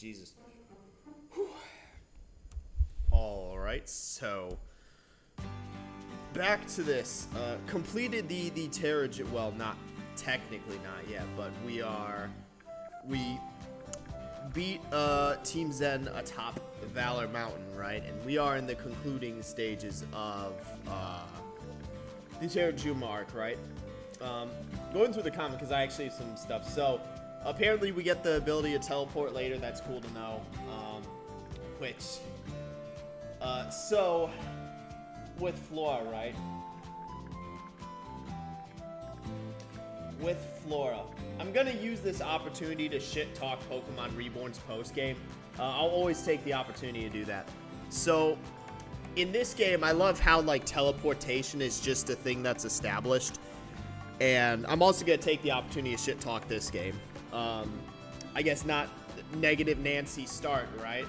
Jesus. Whew. All right, so back to this. Completed the Terra. Well, not technically not yet, but we beat Team Zen atop Valor Mountain, right? And we are in the concluding stages of the Terrajuma arc, right? Going through the comic because I actually have some stuff. So apparently we get the ability to teleport later. That's cool to know. So with Flora, right? With Flora, I'm gonna use this opportunity to shit talk Pokemon Reborn's post game. I'll always take the opportunity to do that. So in this game, I love how like teleportation is just a thing that's established, and I'm also gonna take the opportunity to shit talk this game. I guess not negative Nancy start, right?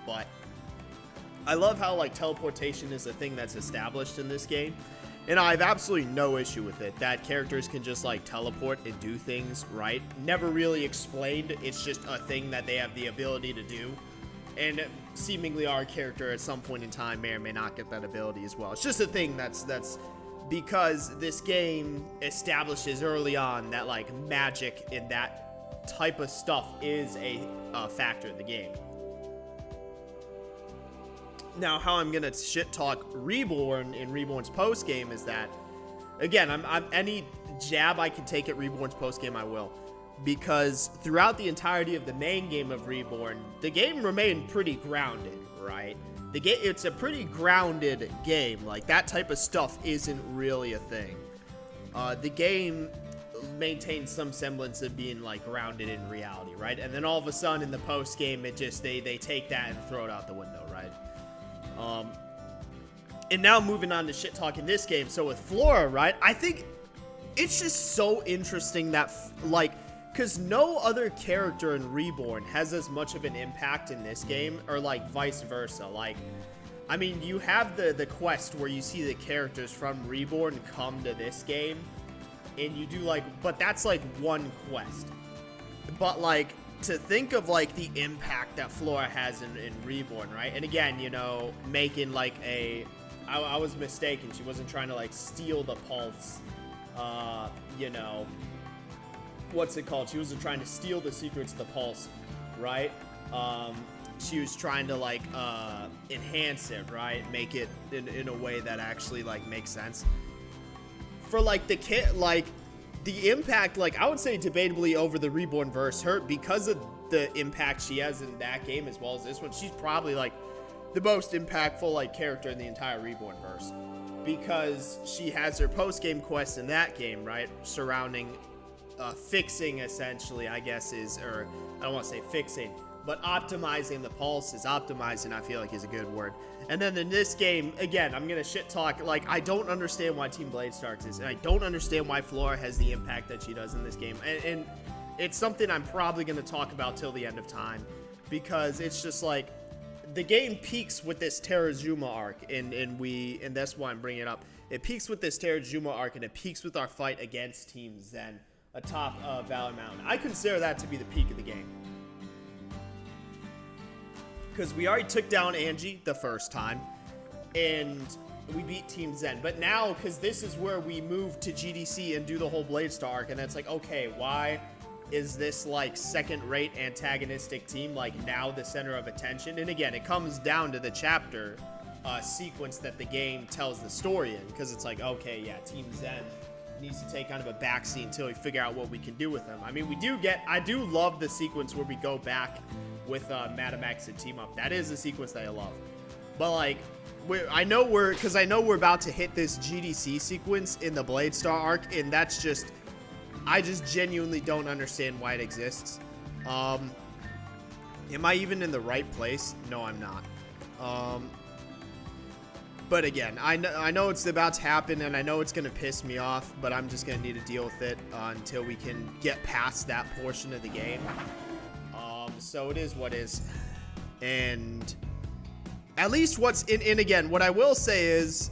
But I love how like teleportation is a thing that's established in this game. And I have absolutely no issue with it, that characters can just like teleport and do things, right? Never really explained, it's just a thing that they have the ability to do. And seemingly our character at some point in time may or may not get that ability as well. It's just a thing that's because this game establishes early on that like magic and that type of stuff is a factor in the game. Now, how I'm gonna shit talk Reborn in Reborn's post game is that, again, I'm any jab I can take at Reborn's post game, I will, because throughout the entirety of the main game of Reborn, the game remained pretty grounded, right? It's a pretty grounded game. Like that type of stuff isn't really a thing. The game maintains some semblance of being like grounded in reality, right? And then all of a sudden in the post game, it just they take that and throw it out the window, right? And now moving on to shit talk in this game. So with Flora, right? I think it's just so interesting that, because no other character in Reborn has as much of an impact in this game, or like vice versa. Like, I mean, you have the quest where you see the characters from Reborn come to this game, and you do like, but that's like one quest. But like, to think of like the impact that Flora has in Reborn, right? And again, you know, making like I was mistaken. She wasn't trying to like steal the pulse. You know, what's it called? She wasn't trying to steal the secrets of the pulse, right? She was trying to like enhance it, right? Make it in a way that actually like makes sense. For like the kid, like the impact, like I would say debatably over the Reborn verse, her, because of the impact she has in that game as well as this one, she's probably like the most impactful like character in the entire Reborn verse, because she has her post-game quest in that game, right, surrounding fixing, essentially, I guess is, or I don't want to say fixing, but optimizing the pulses. Optimizing, I feel like, is a good word. And then in this game, again, I'm gonna shit talk, like, I don't understand why Team Blade Star exists, and I don't understand why Flora has the impact that she does in this game, and it's something I'm probably gonna talk about till the end of time, because it's just like, the game peaks with this Terrajuma arc, and that's why I'm bringing it up. It peaks with this Terrajuma arc, and it peaks with our fight against Team Zen atop Valor Mountain. I consider that to be the peak of the game, because we already took down Angie the first time, and we beat Team Zen. But now, because this is where we move to GDC and do the whole Blade Star arc, and it's like, okay, why is this like second-rate antagonistic team like now the center of attention? And again, it comes down to the chapter sequence that the game tells the story in, because it's like, okay, yeah, Team Zen needs to take kind of a backseat until we figure out what we can do with them. I mean, I do love the sequence where we go back with Madam X and team up. That is a sequence that I love. But like, I know we're about to hit this GDC sequence in the Blade Star arc, and that's just, I just genuinely don't understand why it exists. Am I even in the right place? No, I'm not. But again, I know it's about to happen, and I know it's going to piss me off, but I'm just going to need to deal with it until we can get past that portion of the game. So it is what is. And at least what's in, and again, what I will say is,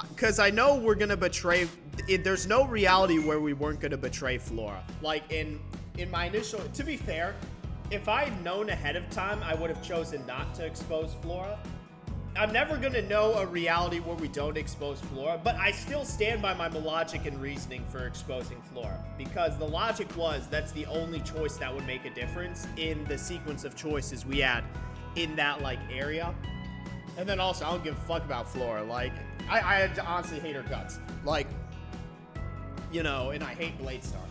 because I know we're going to betray, there's no reality where we weren't going to betray Flora. Like in my initial, to be fair, if I had known ahead of time, I would have chosen not to expose Flora. I'm never gonna know a reality where we don't expose Flora, but I still stand by my logic and reasoning for exposing Flora, because the logic was that's the only choice that would make a difference in the sequence of choices we had in that, like, area. And then also, I don't give a fuck about Flora. Like, I honestly hate her guts. Like, you know, and I hate Bladestar.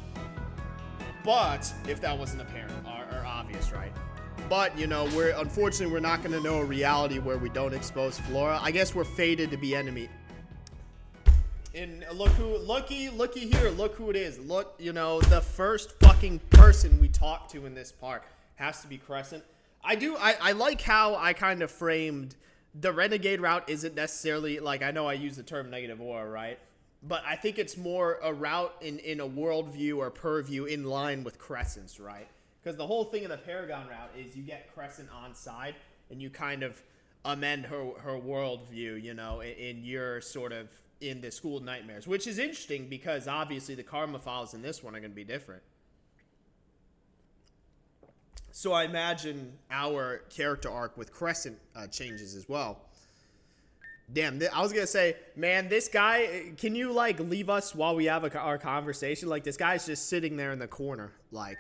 But, if that wasn't apparent or obvious, right? But, you know, unfortunately, we're not going to know a reality where we don't expose Flora. I guess we're fated to be enemy. And looky here, look who it is. Look, you know, the first fucking person we talk to in this park has to be Crescent. I like how I kind of framed the Renegade route isn't necessarily, like, I know I use the term negative aura, right? But I think it's more a route in a worldview or purview in line with Crescent's, right? Because the whole thing of the Paragon route is you get Crescent on side and you kind of amend her worldview, you know, in your sort of in the School of Nightmares, which is interesting because obviously the Karma files in this one are going to be different. So I imagine our character arc with Crescent changes as well. Damn, I was going to say, man, this guy, can you, like, leave us while we have our conversation? Like, this guy's just sitting there in the corner, like.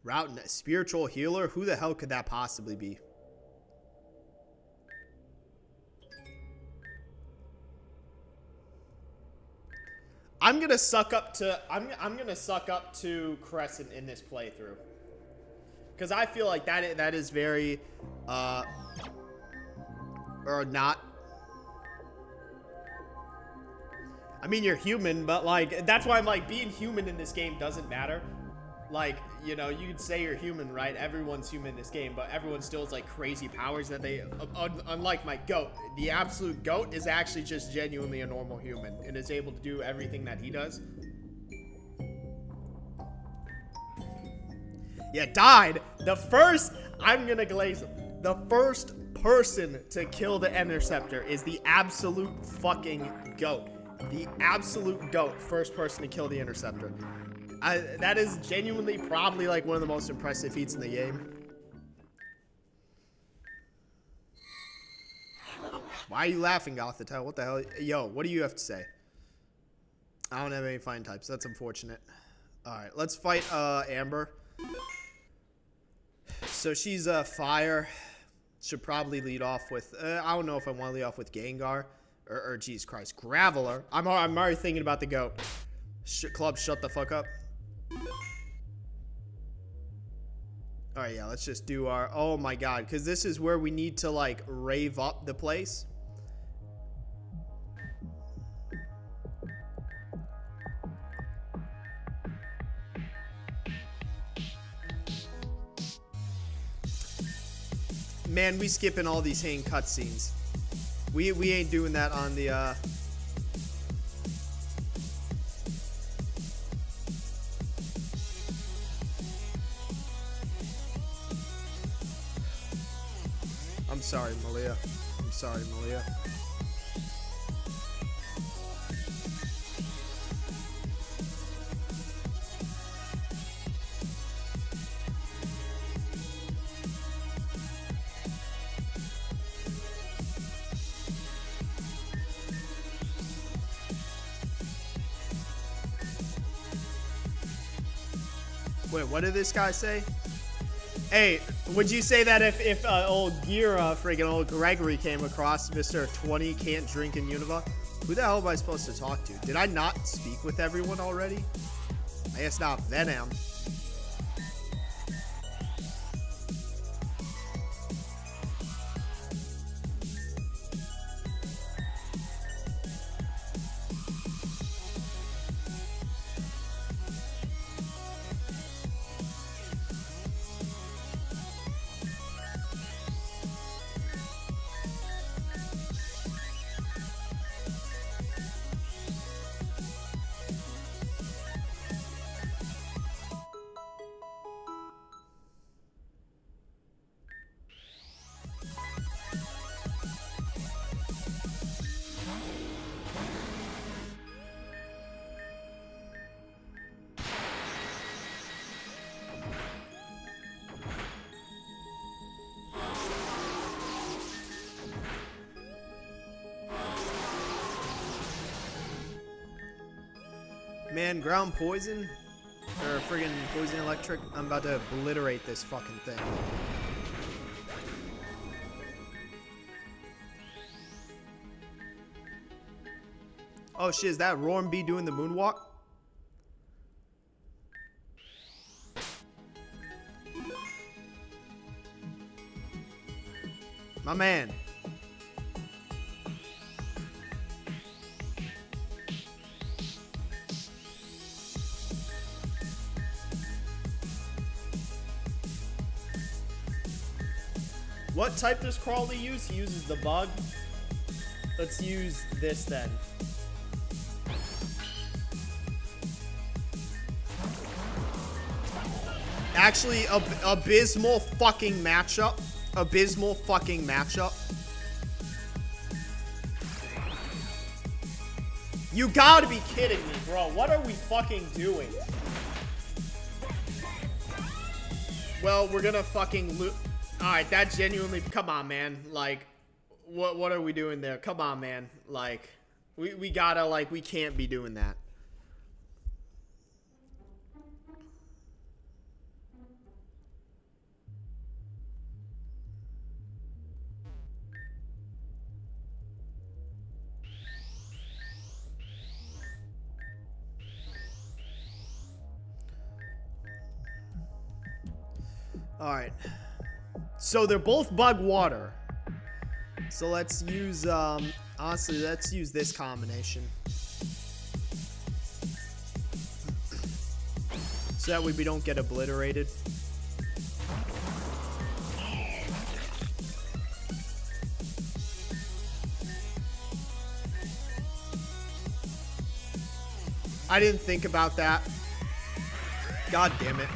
Route spiritual healer? Who the hell could that possibly be? I'm gonna suck up to I'm gonna suck up to Crescent in this playthrough. Because I feel like that is very or not. I mean, you're human, but, like, that's why I'm like, being human in this game doesn't matter. Like, you know, you could say you're human, right? Everyone's human in this game, but everyone still has, like, crazy powers that they, unlike my goat. The absolute goat is actually just genuinely a normal human and is able to do everything that he does. Yeah, died. The first, I'm gonna glaze him. The first person to kill the Interceptor is the absolute fucking goat. The absolute GOAT, first person to kill the Interceptor. That is genuinely probably, like, one of the most impressive feats in the game. Why are you laughing, Gothitail? What the hell? Yo, what do you have to say? I don't have any fine types. That's unfortunate. Alright, let's fight Amber. So she's fire. Should probably lead off with... I don't know if I want to lead off with Gengar. Or Jesus Christ, Graveler. I'm already thinking about the GOAT. Club, shut the fuck up. Alright, yeah, let's just do our... Oh my god, because this is where we need to, like, rave up the place. Man, we skipping all these hang cutscenes. We ain't doing that on the, I'm sorry, Malia. I'm sorry, Malia. Wait, what did this guy say? Hey, would you say that if old Gira, friggin' old Gregory came across Mr. 20 can't drink in Unova? Who the hell am I supposed to talk to? Did I not speak with everyone already? I guess not. Then am. Man, ground poison? Or friggin' poison electric? I'm about to obliterate this fucking thing. Oh shit, is that Roaring Bee doing the moonwalk? My man. What type does Crawley use? He uses the bug. Let's use this then. Actually, abysmal fucking matchup. Abysmal fucking matchup. You gotta be kidding me, bro. What are we fucking doing? Well, we're gonna fucking loot. Alright, that genuinely... Come on, man. Like, what are we doing there? Come on, man. Like, we gotta, like, we can't be doing that. Alright. So they're both bug water. So let's use, honestly, let's use this combination. So that way we don't get obliterated. I didn't think about that. God damn it.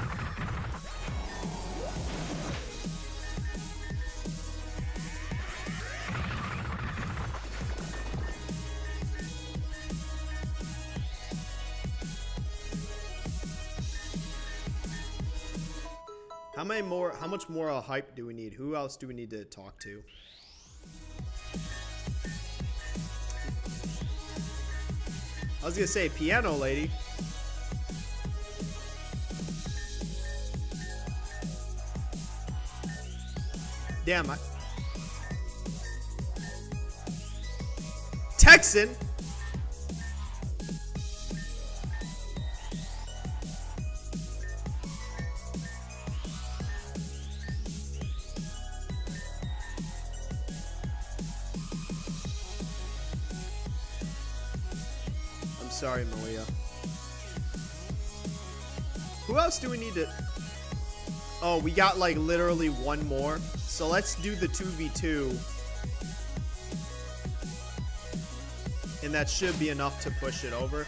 How much more hype do we need? Who else do we need to talk to? I was gonna say piano lady. Damn, Texan. Sorry, Malia. Who else do we need to... Oh, we got like literally one more. So let's do the 2v2. And that should be enough to push it over.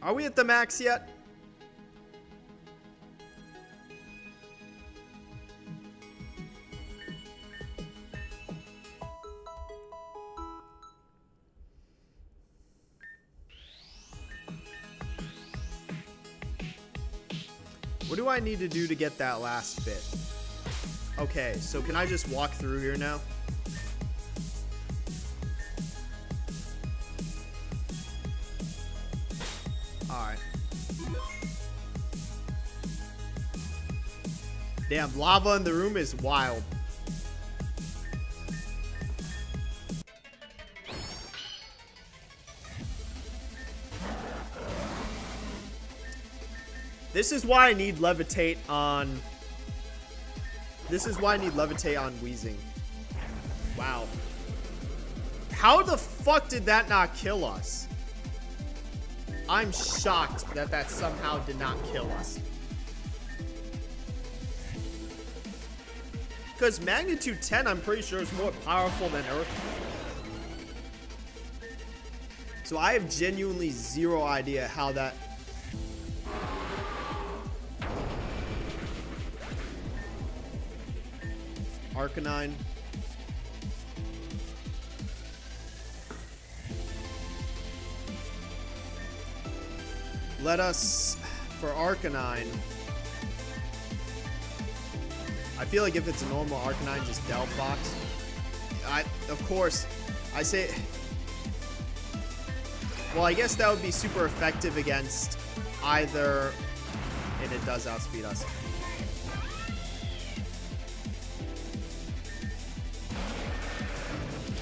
Are we at the max yet? What do I need to do to get that last bit? Okay, so can I just walk through here now? Alright. Damn, lava in the room is wild. This is why I need levitate on... This is why I need levitate on Wheezing. Wow. How the fuck did that not kill us? I'm shocked that that somehow did not kill us. Because magnitude 10, I'm pretty sure, is more powerful than Earth. So I have genuinely zero idea how that... Arcanine. Let us, for Arcanine, I feel like if it's a normal Arcanine, just Delph Box. Of course, I say, well, I guess that would be super effective against either, and it does outspeed us.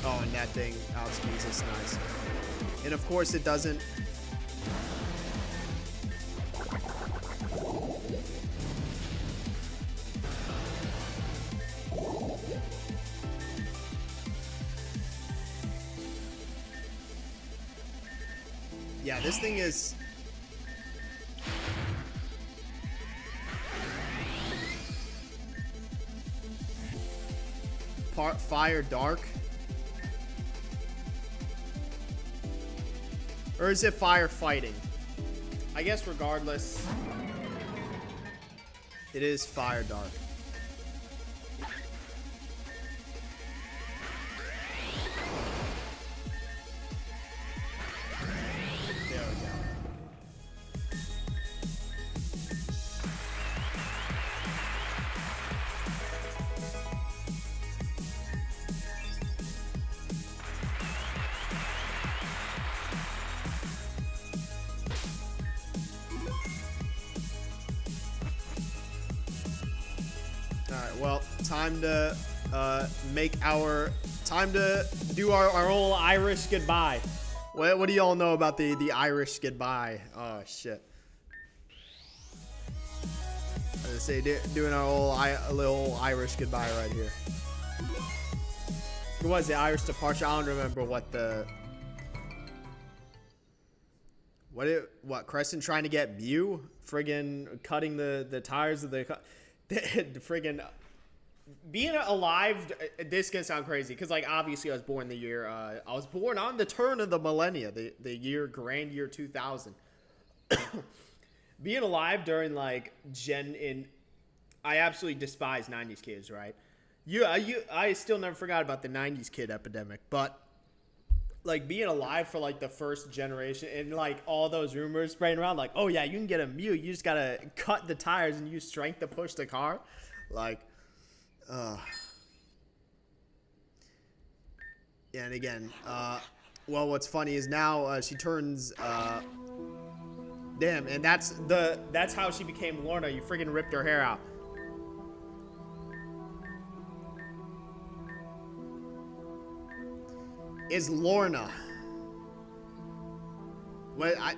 Oh, and that thing outspeeds us, nice. And of course it doesn't. Yeah, this thing is... Part fire dark. Or is it fire fighting? I guess regardless, it is fire dark. There we go. Alright, well, time to do our old Irish goodbye. What do y'all know about the Irish goodbye? Oh shit. I was gonna say doing our little Irish goodbye right here. What was the Irish departure? I don't remember what the... What Crescent trying to get Mew? Friggin' cutting the tires of the... friggin' being alive, this is gonna sound crazy because, like, obviously I was born I was born on the turn of the millennia, the grand year 2000. Being alive during, like, I absolutely despise 90s kids, right? I still never forgot about the 90s kid epidemic, but, like, being alive for, like, the first generation and, like, all those rumors spreading around, like, oh yeah, you can get a Mew, you just gotta cut the tires and use strength to push the car. Like, yeah, and again, well, what's funny is now she turns, damn, and that's how she became Lorna. You friggin' ripped her hair out. Is Lorna.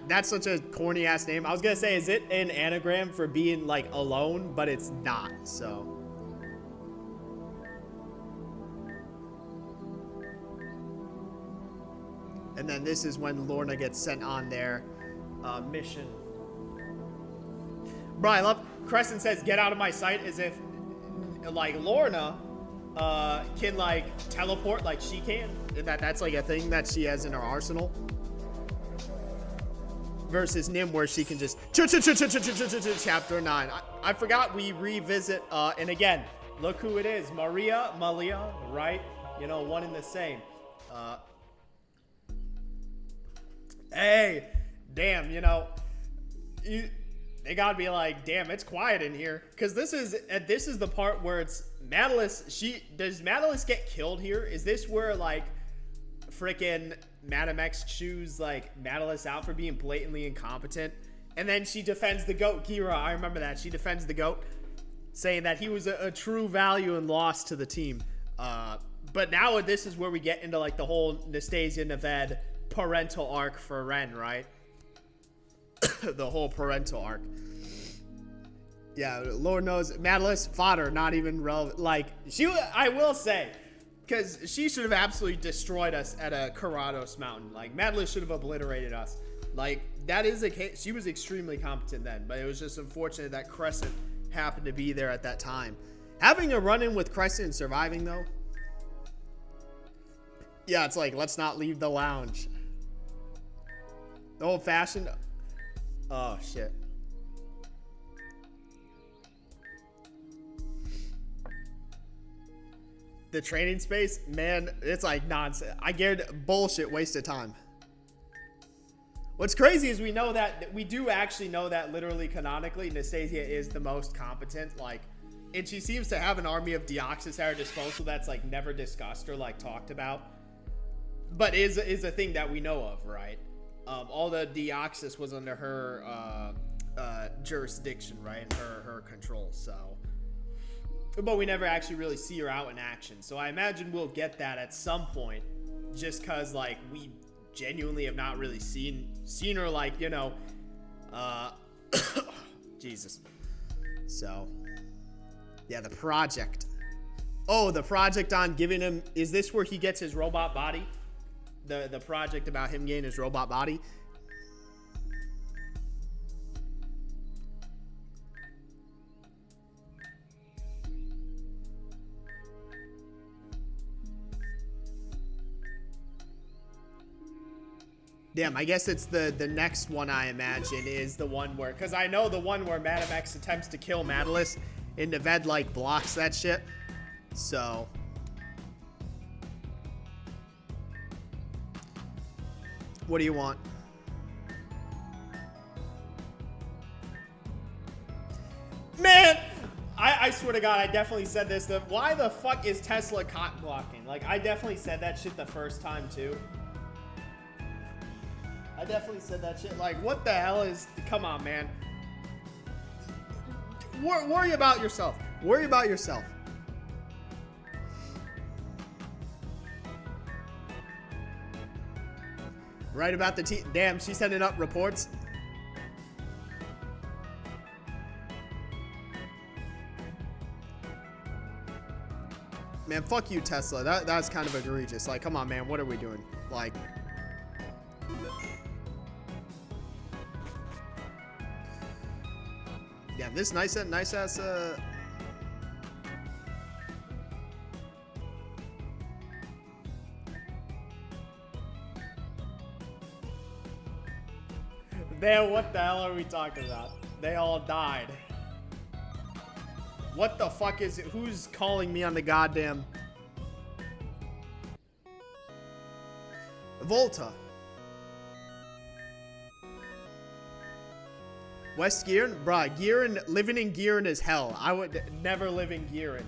That's such a corny ass name. I was gonna say, is it an anagram for being, like, alone? But it's not, so. And then this is when Lorna gets sent on their mission. Bro, I love Crescent says, get out of my sight, as if, like, Lorna can, like, teleport like she can. That's like a thing that she has in her arsenal. Versus Nim, where she can just chapter 9. I forgot we revisit, and again, look who it is. Malia, right? You know, one and the same. Hey, damn, you know, they gotta be like, damn, it's quiet in here. Cause this is the part where it's Madalis. Does Madalis get killed here? Is this where, like, frickin' Madam X chews, like, Madalis out for being blatantly incompetent? And then she defends the GOAT, Gira. I remember that. She defends the GOAT, saying that he was a true value and loss to the team. But now this is where we get into, like, the whole Nastasia Neved parental arc for Ren, right? The whole parental arc. Yeah, Lord knows, Madalis, fodder, not even relevant. Like, I will say, because she should have absolutely destroyed us at a Karados Mountain. Like, Madalis should have obliterated us. Like, that is a case. She was extremely competent then, but it was just unfortunate that Crescent happened to be there at that time. Having a run-in with Crescent and surviving, though, yeah, it's like, let's not leave the lounge. The old fashioned. Oh shit. The training space, man, it's like nonsense. I guarantee bullshit, waste of time. What's crazy is we know that we do actually know that literally canonically Nastasia is the most competent, like, and she seems to have an army of Deoxys at her disposal that's like never discussed or like talked about, but is a thing that we know of, right? All the Deoxys was under her jurisdiction, right, and her control. So, but we never actually really see her out in action. So I imagine we'll get that at some point, just cause like we genuinely have not really seen her, like, you know, Jesus. So yeah, the project. Oh, the project on giving him, is this where he gets his robot body? The project about him getting his robot body? Damn, I guess it's the next one, I imagine, is the one where, because I know the one where Madam X attempts to kill Madalis and Neved, like, blocks that shit. So what do you want? Man, I swear to God, I definitely said this. Why the fuck is Tesla cock blocking? Like, I definitely said that shit the first time, too. I definitely said that shit. Like, what the hell is... Come on, man. Worry about yourself. Worry about yourself. Right about the T... Damn, she's sending up reports. Man, fuck you, Tesla. That's kind of egregious. Like, come on, man. What are we doing? Like... Yeah, this nice ass, Man, what the hell are we talking about? They all died. What the fuck is it? Who's calling me on the goddamn... Volta. West Gearin? Bruh, Gearin, living in Gearin is hell. I would never live in Gearin.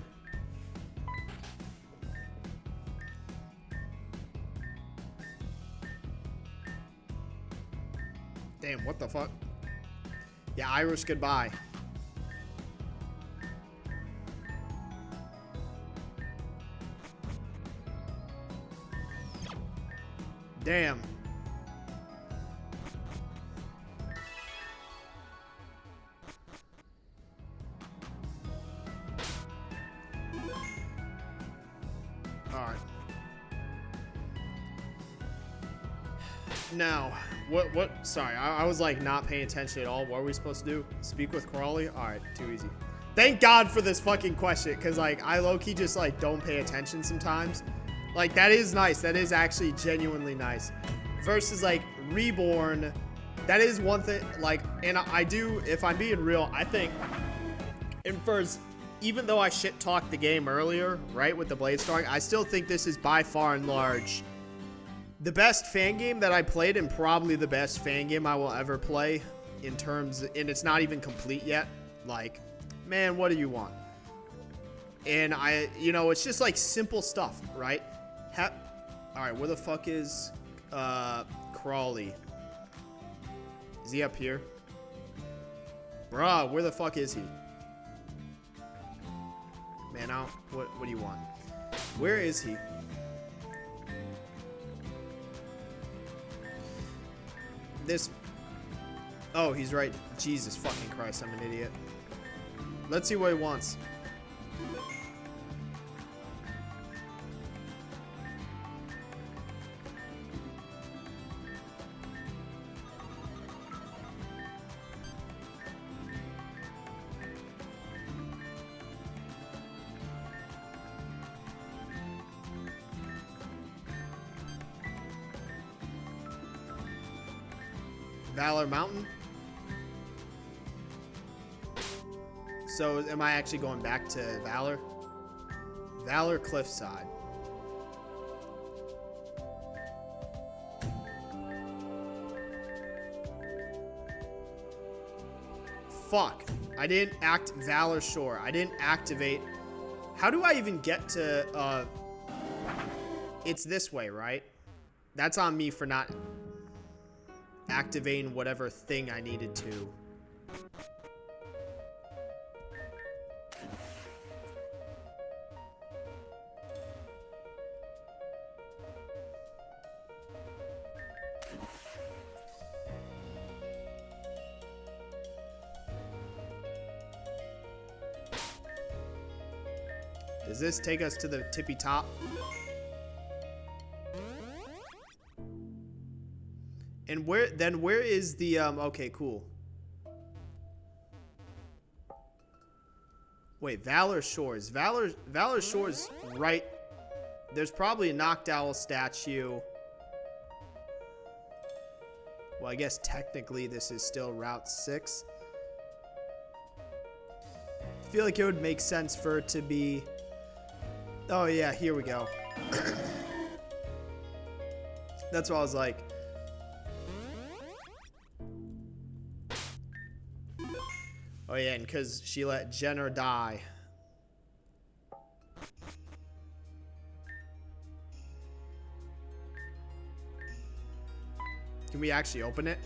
Damn, what the fuck? Yeah, Irish goodbye. Damn. Alright. Now, what, sorry, I was like not paying attention at all. What are we supposed to do? Speak with Crawley? Alright, too easy. Thank God for this fucking question, because like, I low-key just like don't pay attention sometimes. Like, that is nice. That is actually genuinely nice. Versus like, Reborn, that is one thing, like, and I do, if I'm being real, I think, and first, even though I shit-talked the game earlier, right, with the Blade Starring, I still think this is by far and large the best fan game that I played, and probably the best fan game I will ever play in terms, and it's not even complete yet. Like, man, what do you want? And you know, it's just like simple stuff, right? Alright, where the fuck is Crawley? Is he up here? Bruh, where the fuck is he? Man, what do you want? Where is he? This... Oh, he's right. Jesus fucking Christ, I'm an idiot. Let's see what he wants. Valor Mountain. So am I actually going back to Valor? Valor Cliffside. Fuck. I didn't act Valor Shore. I didn't activate. How do I even get to, it's this way, right? That's on me for not activating whatever thing I needed to. Does this take us to the tippy top? And where is the, okay, cool. Wait, Valor Shores. Valor Shores, right? There's probably a Knocked Owl statue. Well, I guess technically this is still Route 6. I feel like it would make sense for it to be... Oh, yeah, here we go. That's what I was like. Oh, yeah, and because she let Jenner die. Can we actually open it?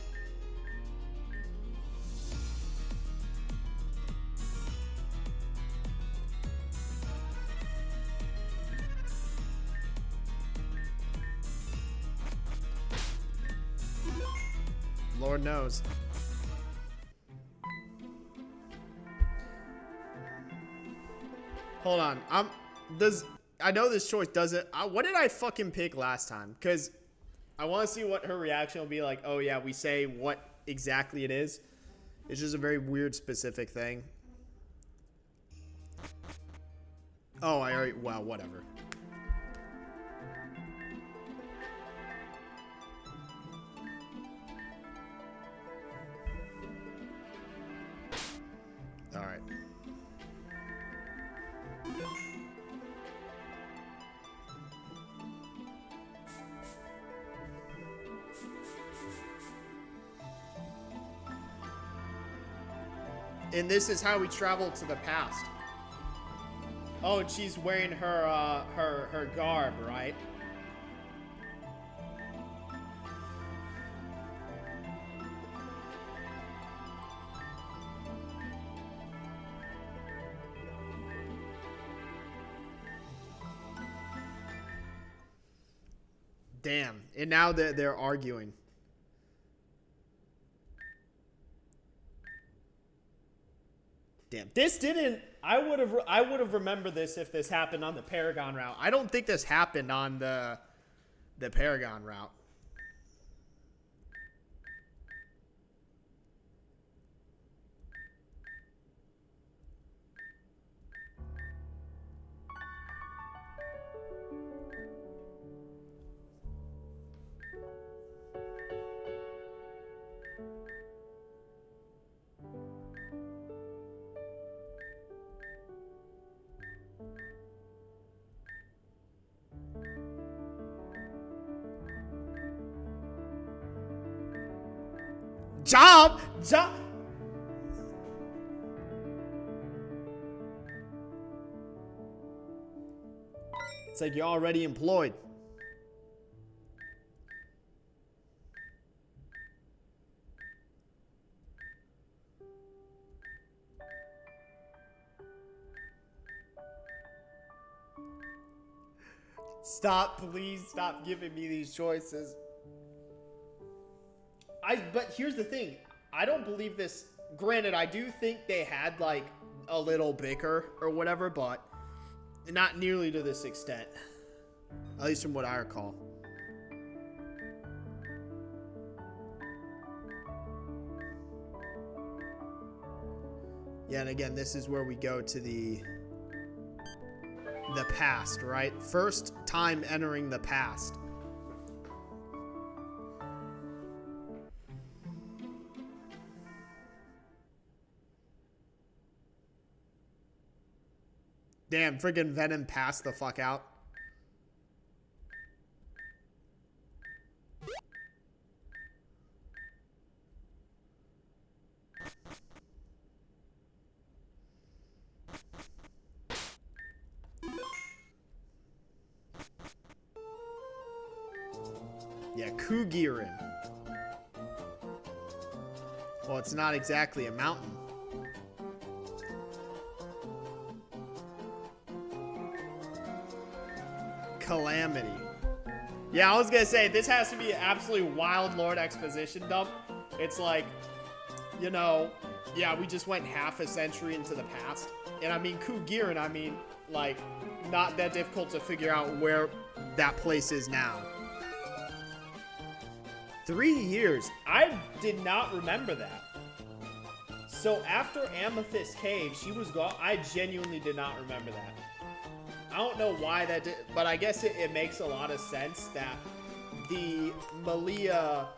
Lord knows. Hold on. I know this choice doesn't. What did I fucking pick last time? Because I want to see what her reaction will be like. Oh yeah, we say what exactly it is. It's just a very weird specific thing. Oh, I already. Well, whatever. All right. And this is how we travel to the past. Oh, and she's wearing her her garb, right? Damn. And now they're arguing. Damn. This didn't. I would have remembered this if this happened on the Paragon route. I don't think this happened on the Paragon route. Job. It's like you're already employed. Stop, please stop giving me these choices. But here's the thing. I don't believe this. Granted, I do think they had like a little bicker or whatever, but not nearly to this extent. At least from what I recall. Yeah, and again, this is where we go to the past, right? First time entering the past. Damn, friggin' Venom passed the fuck out. Yeah, Kugirin. Well, it's not exactly a mountain. Calamity. Yeah, I was gonna say, this has to be an absolutely wild Lord exposition dump. It's like, you know, yeah, we just went half a century into the past. And I mean, Kugirin, I mean, like, not that difficult to figure out where that place is now. 3 years. I did not remember that. So after Amethyst Cave, she was gone. I genuinely did not remember that. I don't know why that did, but I guess it makes a lot of sense that the Malia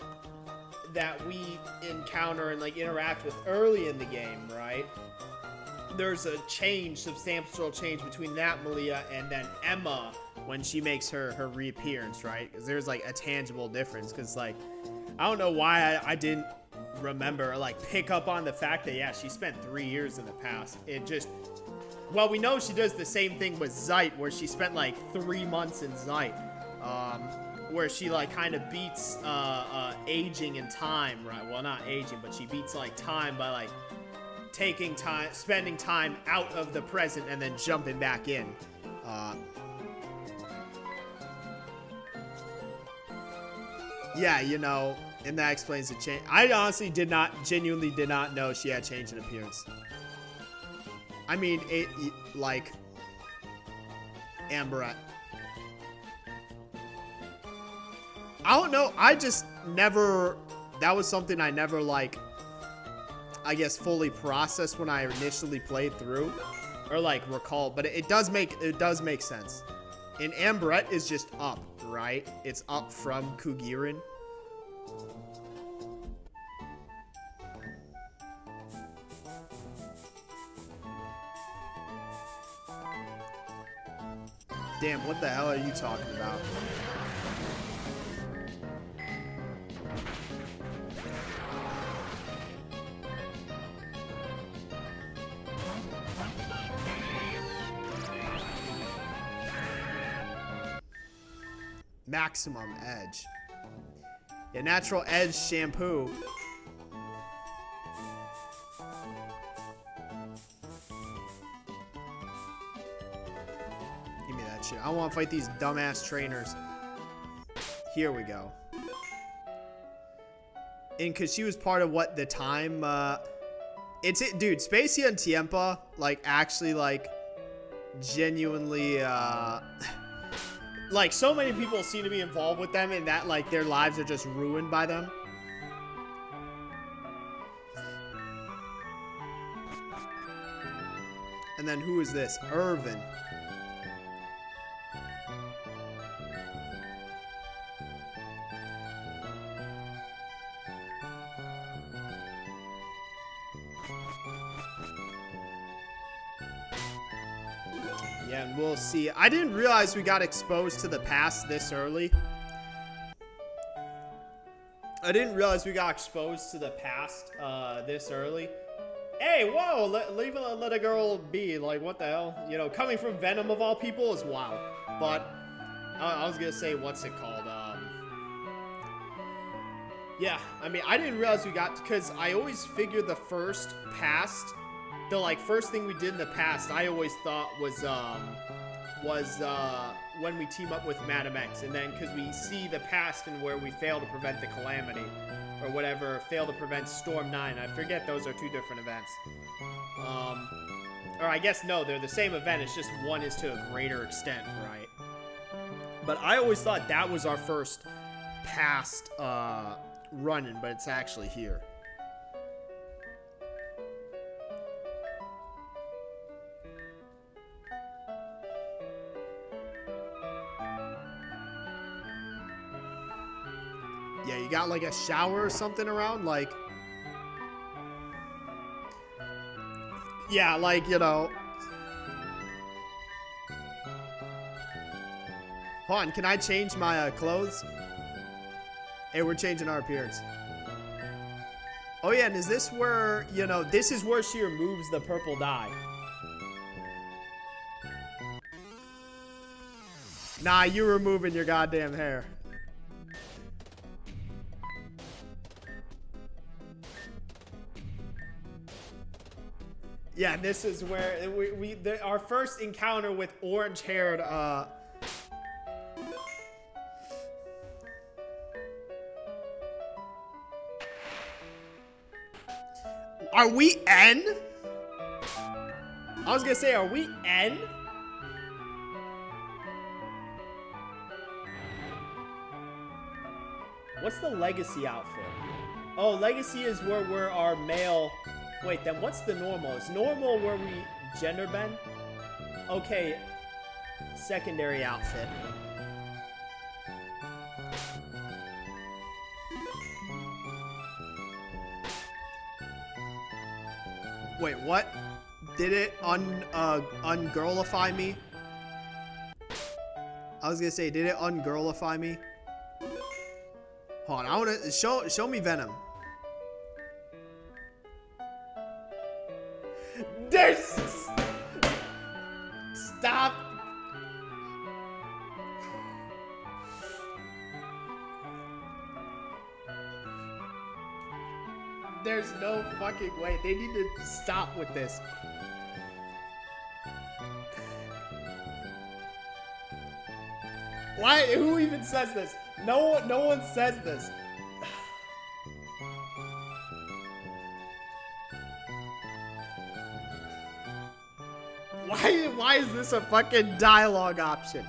that we encounter and like interact with early in the game, right? There's a change, substantial change between that Malia and then Emma when she makes her reappearance, right? Because there's like a tangible difference. Because like, I don't know why I didn't remember, like pick up on the fact that, yeah, she spent 3 years in the past. It just, well, we know she does the same thing with Zeit, where she spent like 3 months in Zeit, where she like kind of beats aging and time, right? Well, not aging, but she beats like time by like taking time, spending time out of the present and then jumping back in. Yeah, you know, and that explains the change. I honestly genuinely did not know she had changed in appearance. I mean, it, like, Amberette. I don't know, I just never, that was something I never, like, I guess fully processed when I initially played through, or like recalled, but it does make sense. And Amberette is just up, right? It's up from Kugirin. Damn, what the hell are you talking about? Maximum edge. Yeah, natural edge shampoo. Give me that shit. I want to fight these dumbass trainers. Here we go. And because she was part of what the time, it's it, dude. Spacia and Tiempa, like, actually, like, genuinely, like, so many people seem to be involved with them, and that, like, their lives are just ruined by them. And then who is this? Irvin. Yeah, and we'll see. I didn't realize we got exposed to the past this early. This early. Hey, whoa, let a girl be. Like, what the hell? You know, coming from Venom of all people is wild. But I was gonna say, what's it called? Yeah, I mean, I didn't realize we got, because I always figured the first past, the like first thing we did in the past, I always thought was when we team up with Madam X, and then because we see the past and where we fail to prevent the calamity, or whatever, fail to prevent Storm 9. I forget those are two different events. Or I guess no, they're the same event. It's just one is to a greater extent, right? But I always thought that was our first past run-in, but it's actually here. Yeah, you got like a shower or something around, like, yeah, like, you know, Hold on, can I change my clothes? Hey, we're changing our appearance. Oh yeah, and is this where, you know, this is where she removes the purple dye. Nah, you removing your goddamn hair. Yeah, this is where our first encounter with orange-haired, Are we N? I was gonna say, are we N? What's the legacy outfit? Oh, legacy is where we're our male. Wait, then what's the normal? Is normal where we gender bend? Okay, secondary outfit. Wait, what? Did it ungirlify me? I was gonna say, did it ungirlify me? Hold on, I wanna show me Venom. There's stop. There's no fucking way. They need to stop with this. Why? Who even says this? No one says this. Why is this a fucking dialogue option?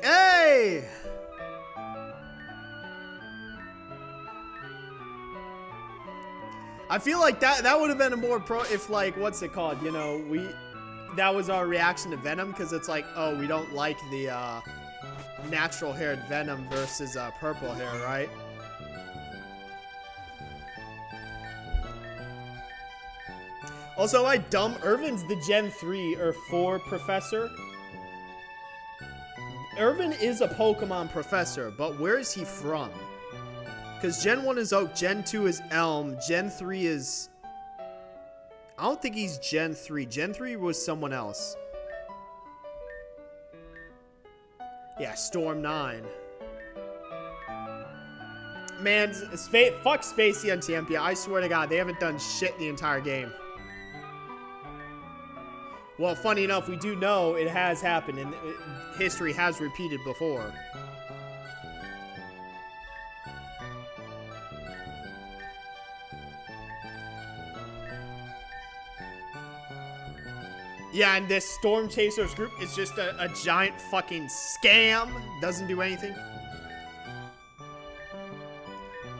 Hey! I feel like that would have been a more pro if, like, what's it called? You know, that was our reaction to Venom, because it's like, oh, we don't like the natural haired Venom versus purple hair, right? Also, am I dumb? Irvin's the Gen 3 or 4 professor. Irvin is a Pokemon professor, but where is he from? Because Gen 1 is Oak, Gen 2 is Elm, Gen 3 is... I don't think he's Gen 3. Gen 3 was someone else. Yeah, Storm 9. Man, fuck Spacey and Champion. I swear to God, they haven't done shit the entire game. Well, funny enough, we do know it has happened, and history has repeated before. Yeah, and this Storm Chasers group is just a giant fucking scam. Doesn't do anything.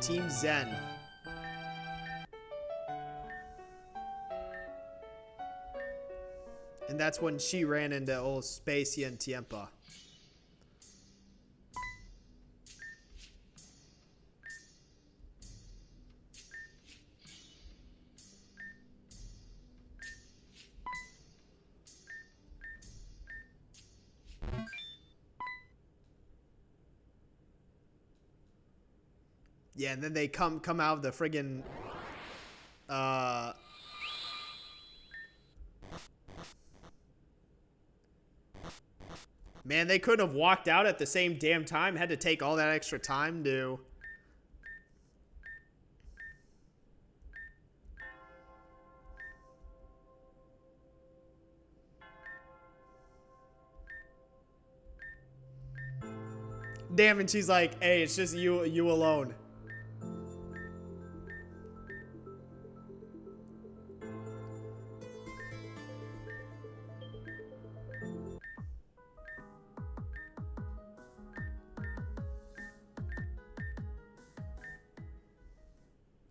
Team Zen. And that's when she ran into old Spacey and Tiempa. Yeah, and then they come out of the friggin' man, they couldn't have walked out at the same damn time. Had to take all that extra time to... Damn, and she's like, hey, it's just you alone.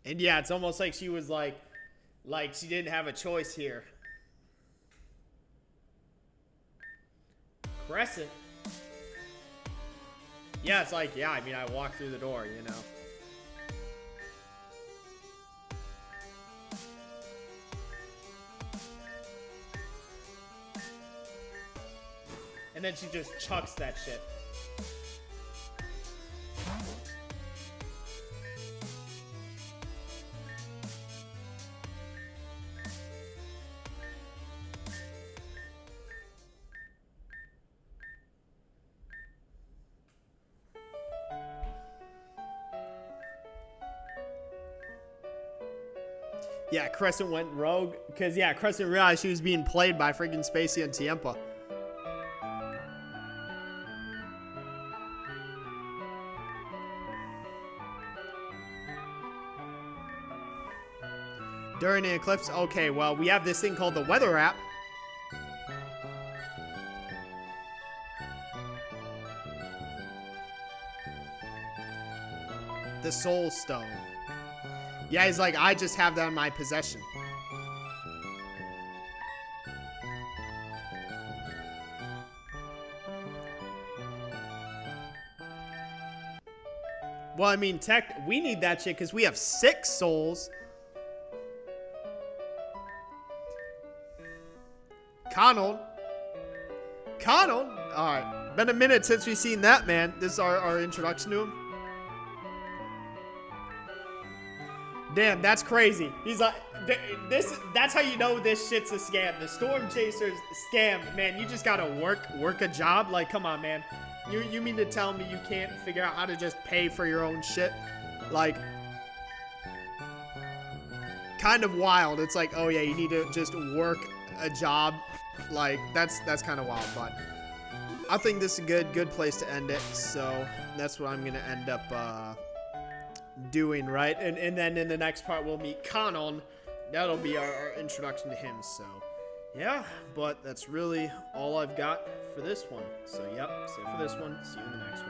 And yeah, it's almost like she was like she didn't have a choice here. Crescent? Yeah, it's like, yeah, I mean, I walked through the door, you know. And then she just chucks that shit. Yeah, Crescent went rogue. Because, yeah, Crescent realized she was being played by freaking Spacey and Tiempa. During an eclipse? Okay, well, we have this thing called the weather app. The Soul Stone. Yeah, he's like, I just have that in my possession. Well, I mean, we need that shit because we have 6 souls. Connell. Alright. Been a minute since we've seen that, man. This is our introduction to him. Damn, that's crazy. He's like, that's how you know this shit's a scam. The Storm Chaser's scam. Man, you just gotta work a job? Like, come on, man. You mean to tell me you can't figure out how to just pay for your own shit? Like, kind of wild. It's like, oh yeah, you need to just work a job. Like, that's kind of wild, but I think this is a good place to end it. So that's what I'm gonna end up doing, right? And then in the next part we'll meet Kanon. That'll be our introduction to him. So yeah, but that's really all I've got for this one. So yep, that's it for this one. See you in the next one.